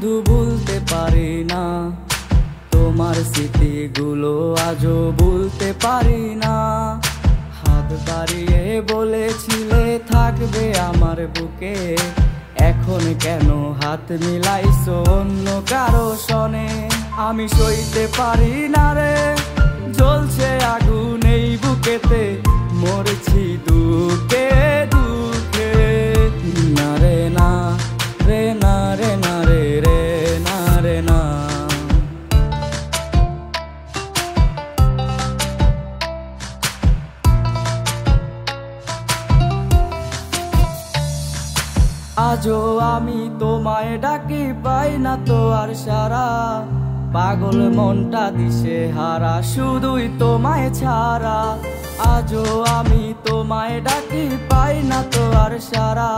বন্ধু ভুলতে পারি না, তোমার স্মৃতিগুলো আজও ভুলতে পারি না। হাত বাড়িয়ে বলেছিলে থাকবে আমার বুকে, এখন কেন হাত মিলাইছো অন্য কারো সনে? আমি সইতে পারি না রে, জ্বলছে আগুন এই বুকেতে, মরছি দুঃখে দুঃখে। না রে না রে, না রে না রে রে, না রে না। আজও আমি তোমায় ডাকি, পাই না তো আর সারা, পাগল মনটা দিশে হারা শুধুই তোমায় ছাড়া। আজও আমি তোমায় ডাকি, পাই না তো আর সারা,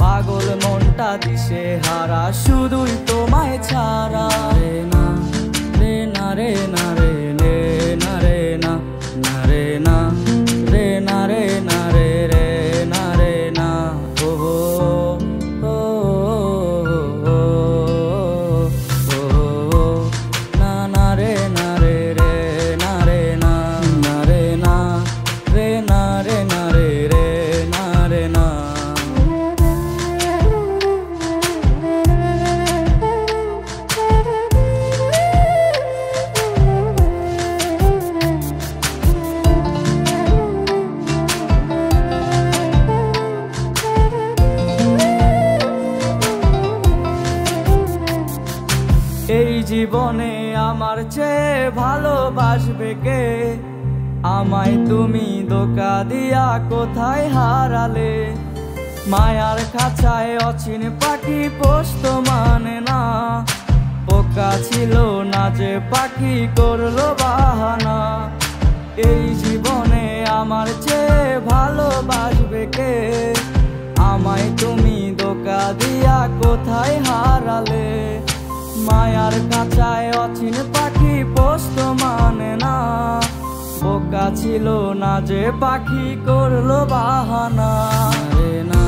পাগল মনটা দিশে হারা শুধুই তোমায় ছাড়া। রে না রে না রে না রে রে, না রে না, না রে না রে, না রে না রে রে, না রে না। ও ও ও ও, না না রে না রে রে, না রে না, না রে না রে, না রে না রে রে, না রে না। এই জীবনে আমার চেয়ে ভালোবাসবে কে? আমায় তুমি ধোঁকা দিয়া কোথায় হারালে? মায়ার খাঁচায় অচিন পাখি পোষত মানে না, বোকা ছিল না যে পাখি করলো বাহানা। এই জীবনে আমার চেয়ে ভালোবাসবে কে? আমায় তুমি ধোঁকা দিয়া কোথায় হারালে? মায়ার কাঁচায় অচিন পাখি পোষত মানে না, বোকা ছিল না যে পাখি করলো বাহানা। রে না